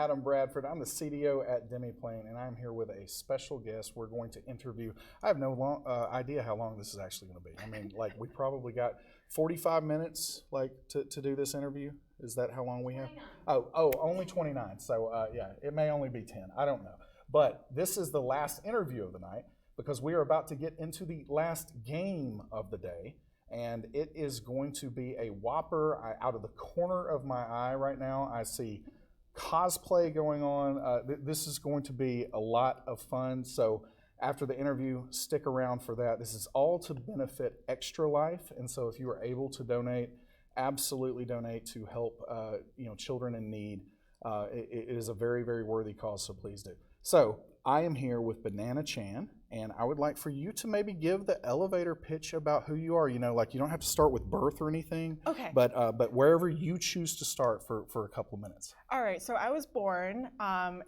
Adam Bradford. I'm the CDO at Demiplane, and I'm here with a special guest we're going to interview. I have no idea how long this is actually going to be. I mean, like, we probably got 45 minutes, like, to do this interview. Is that how long we have? 29. Oh, only 29. So, yeah, it may only be 10. I don't know. But this is the last interview of the night because we are about to get into the last game of the day. And it is going to be a whopper. Out of the corner of my eye right now, I see cosplay going on. This is going to be a lot of fun. So after the interview, stick around for that. This is all to benefit Extra Life. And so if you are able to donate, absolutely donate to help children in need. It is a very, very worthy cause, so please do. So I am here with Banana Chan, and I would like for you to maybe give the elevator pitch about who you are. You know, like, you don't have to start with birth or anything. Okay. But wherever you choose to start for a couple of minutes. All right. So I was born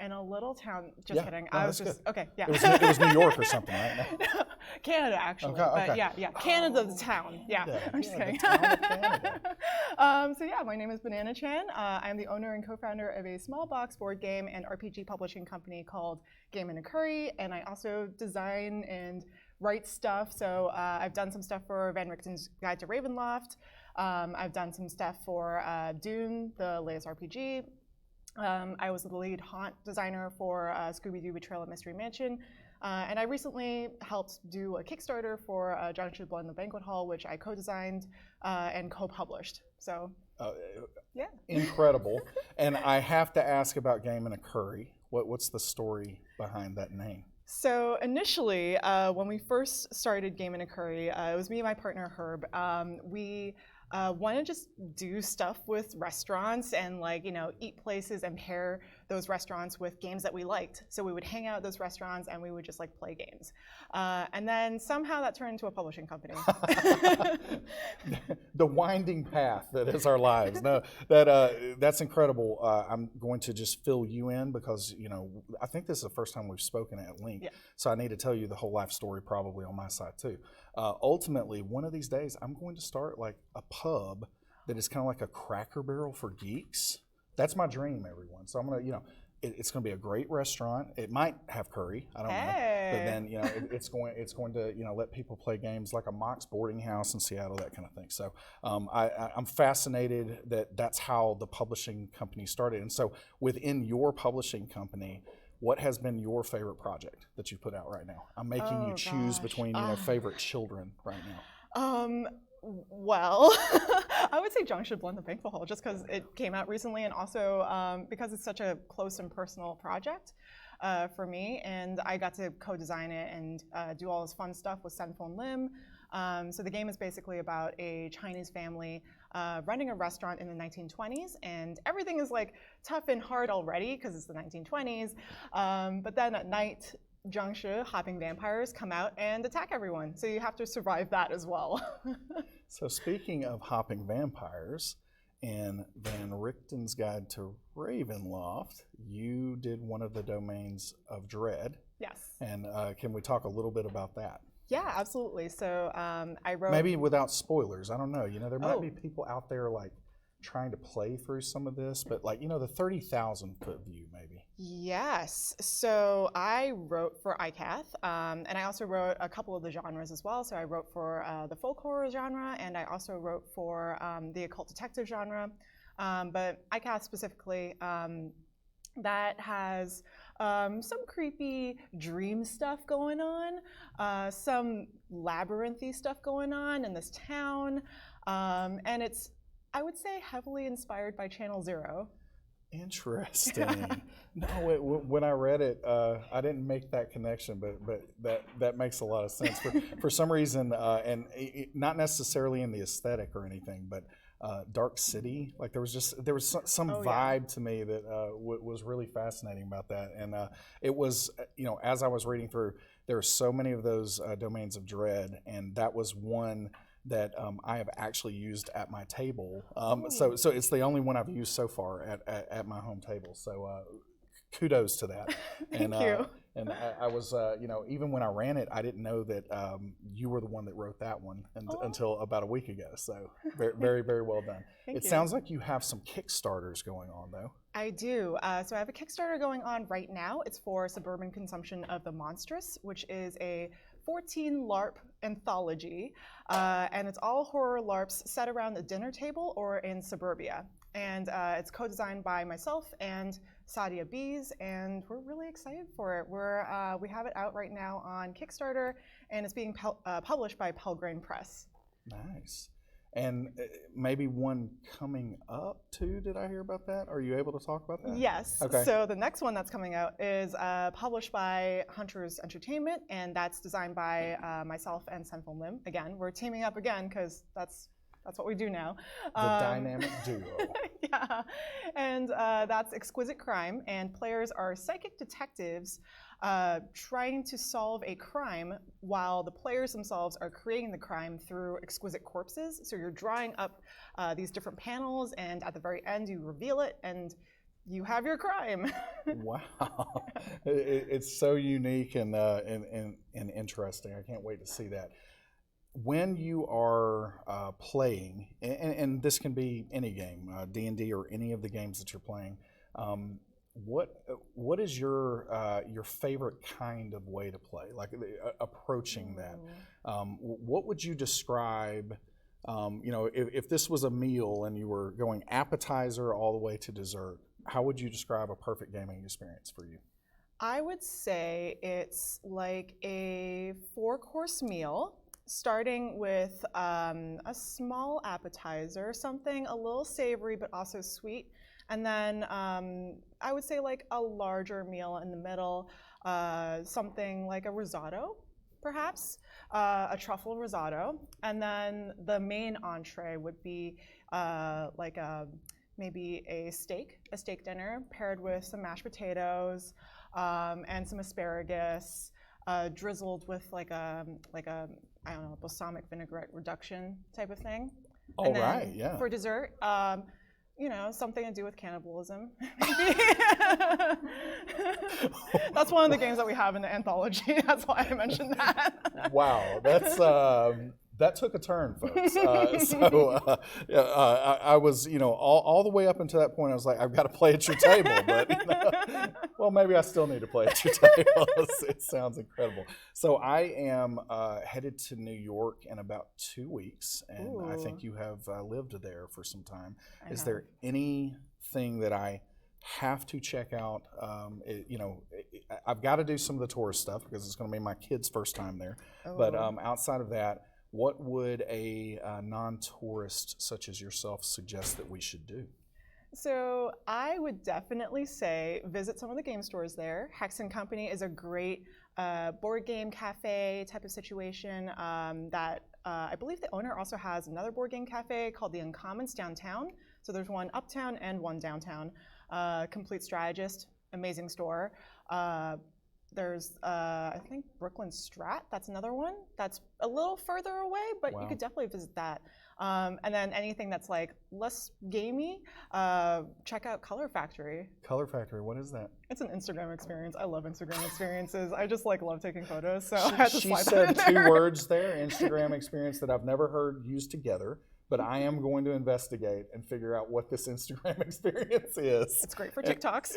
in a little town. Just kidding. No, I was just good. okay. Yeah. It was New York or something, right? No. Canada, actually. Okay. But yeah. Canada, the town. Yeah. I'm just kidding. The town of Canada. So yeah, my name is Banana Chan. I'm the owner and co-founder of a small box board game and RPG publishing company called Game & Curry, and I also design and write stuff. So I've done some stuff for Van Richten's Guide to Ravenloft. I've done some stuff for Dune, the latest RPG. I was the lead haunt designer for Scooby-Doo Betrayal at Mystery Mansion. And I recently helped do a Kickstarter for John Should Blood in the Banquet Hall, which I co-designed and co-published. So, yeah. Incredible. And I have to ask about Game & Curry. What's the story behind that name? So initially, when we first started Game & Curry, it was me and my partner Herb. We want to just do stuff with restaurants and, like, eat places and pair those restaurants with games that we liked. So we would hang out at those restaurants and we would just, like, play games. And then somehow that turned into a publishing company. The winding path that is our lives. No, that's incredible. I'm going to just fill you in because, I think this is the first time we've spoken at length. Yeah. So I need to tell you the whole life story probably on my side too. Ultimately, one of these days, I'm going to start like a pub that is kind of like a Cracker Barrel for geeks. That's my dream, everyone. So I'm going to, it's going to be a great restaurant. It might have curry, I don't know. But then, it's going to, let people play games like a Mox boarding house in Seattle, that kind of thing. So I'm fascinated that that's how the publishing company started. And so within your publishing company, what has been your favorite project that you put out right now? I'm making you choose between favorite children right now. Well, I would say John Should Blood in the Banquet Hall just because it came out recently, and also because it's such a close and personal project for me, and I got to co-design it and do all this fun stuff with Senfon Lim. So the game is basically about a Chinese family running a restaurant in the 1920s, and everything is like tough and hard already because it's the 1920s. But then at night, Zhangshi, hopping vampires, come out and attack everyone. So you have to survive that as well. So speaking of hopping vampires, in Van Richten's Guide to Ravenloft, you did one of the domains of Dread. Yes. And can we talk a little bit about that? Yeah, absolutely. So I wrote... Maybe without spoilers, I don't know. There might be people out there like trying to play through some of this, but like, the 30,000 foot view maybe. Yes. So I wrote for ICATH, and I also wrote a couple of the genres as well. So I wrote for the folk horror genre, and I also wrote for the occult detective genre. But ICATH specifically, that has some creepy dream stuff going on, some labyrinthy stuff going on in this town, and it's, I would say, heavily inspired by Channel Zero. Interesting. No, when I read it, I didn't make that connection, but that makes a lot of sense. For some reason, and not necessarily in the aesthetic or anything, but Dark City, like there was some vibe to me that was really fascinating about that. And it was, as I was reading through, there are so many of those domains of dread, and that was one that I have actually used at my table. So it's the only one I've used so far at my home table. So kudos to that. Thank you. And I was, even when I ran it, I didn't know that you were the one that wrote that one until about a week ago. So very, very, very well done. Thank you. Sounds like you have some Kickstarters going on, though. I do. So I have a Kickstarter going on right now. It's for suburban consumption of The Monstrous, which is a 14 LARP anthology. And it's all horror LARPs set around a dinner table or in suburbia. And it's co-designed by myself and Sadia Bees, and we're really excited for it. We have it out right now on Kickstarter, and it's being published by Pelgrane Press. Nice. And maybe one coming up too, did I hear about that? Are you able to talk about that? Yes. Okay. So the next one that's coming out is published by Hunters Entertainment, and that's designed by myself and Senfil Lim. Again, we're teaming up again because that's what we do now. The dynamic duo. Yeah, and that's Exquisite Crime, and players are psychic detectives trying to solve a crime while the players themselves are creating the crime through exquisite corpses. So you're drawing up these different panels, and at the very end you reveal it, and you have your crime. Wow, it's so unique and interesting. I can't wait to see that. When you are playing, and this can be any game, D&D or any of the games that you're playing, what is your favorite kind of way to play? Like approaching that, what would you describe? If this was a meal and you were going appetizer all the way to dessert, how would you describe a perfect gaming experience for you? I would say it's like a 4-course meal, starting with a small appetizer, something a little savory but also sweet, and then I would say like a larger meal in the middle, something like a risotto, perhaps, a truffle risotto, and then the main entree would be maybe a steak dinner paired with some mashed potatoes and some asparagus, drizzled with like a I don't know, balsamic vinaigrette reduction type of thing. Oh, right, yeah. For dessert, something to do with cannibalism. That's one of the games that we have in the anthology. That's why I mentioned that. Wow, that took a turn, folks. I was, all the way up until that point, I was like, I've got to play at your table, but well, maybe I still need to play at your table. It sounds incredible. So I am headed to New York in about 2 weeks, and Ooh. I think you have lived there for some time. Is there anything that I have to check out? I've got to do some of the tourist stuff because it's going to be my kids' first time there. Oh. But outside of that, what would a non-tourist such as yourself suggest that we should do? So I would definitely say visit some of the game stores there. Hex & Company is a great board game cafe type of situation that I believe the owner also has another board game cafe called the Uncommons downtown. So there's one uptown and one downtown. Complete Strategist, amazing store. There's, I think, Brooklyn Strat. That's another one. That's a little further away, but Wow. You could definitely visit that. And then anything that's like less gamey, check out Color Factory. Color Factory, what is that? It's an Instagram experience. I love Instagram experiences. I just love taking photos, so I had to She slide said that in there. 2 words there, Instagram experience, that I've never heard used together. But I am going to investigate and figure out what this Instagram experience is. It's great for TikToks.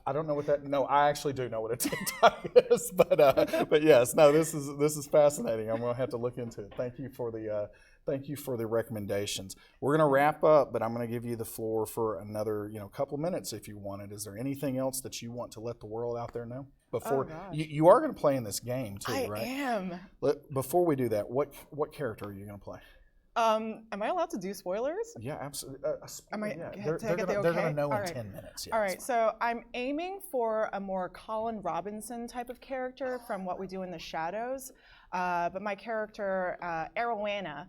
I don't know what that. No, I actually do know what a TikTok is, but yes, no. This is fascinating. I'm going to have to look into it. Thank you for the recommendations. We're going to wrap up, but I'm going to give you the floor for another couple minutes if you wanted. Is there anything else that you want to let the world out there know before you are going to play in this game too, right? I am. Before we do that, what character are you going to play? Am I allowed to do spoilers? Yeah, absolutely. They're They're going to know in 10 minutes. Yeah, all right, so I'm aiming for a more Colin Robinson type of character from What We Do in the Shadows. But my character, Arowana,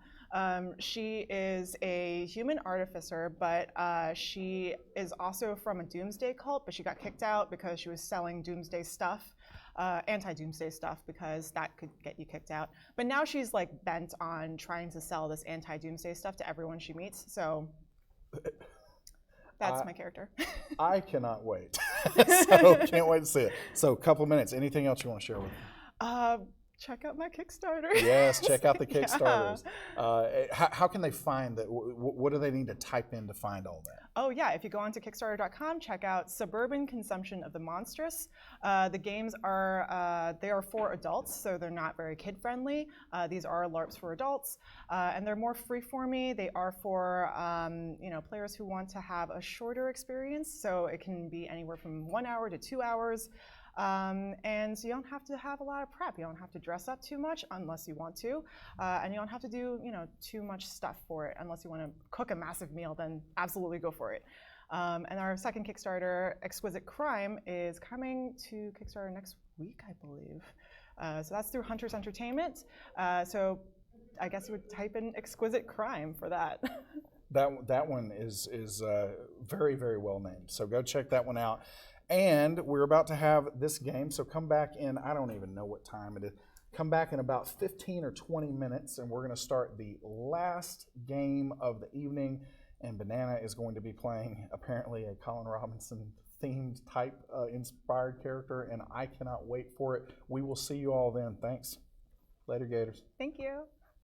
she is a human artificer, but she is also from a doomsday cult, but she got kicked out because she was selling doomsday stuff. Anti-doomsday stuff, because that could get you kicked out. But now she's bent on trying to sell this anti-doomsday stuff to everyone she meets. So That's my character. I cannot wait. So can't wait to see it. So a couple minutes. Anything else you want to share with me? Check out my Kickstarter. Yes, check out the Kickstarters. Yeah. How can they find that? What do they need to type in to find all that? Oh yeah, if you go onto Kickstarter.com, check out Suburban Consumption of the Monstrous. The games are they are for adults, so they're not very kid friendly. These are LARPs for adults, and they're more freeformy. They are for players who want to have a shorter experience, so it can be anywhere from 1 hour to 2 hours. And you don't have to have a lot of prep. You don't have to dress up too much unless you want to, and you don't have to do too much stuff for it unless you want to cook a massive meal. Then absolutely go for it. And our second Kickstarter, Exquisite Crime, is coming to Kickstarter next week, I believe. So that's through Hunters Entertainment. So I guess you would type in Exquisite Crime for that. That one is very, very well named. So go check that one out. And we're about to have this game, so come back in, I don't even know what time it is. Come back in about 15 or 20 minutes, and we're going to start the last game of the evening. And Banana is going to be playing, apparently, a Colin Robinson themed type inspired character, and I cannot wait for it. We will see you all then. Thanks. Later, Gators. Thank you.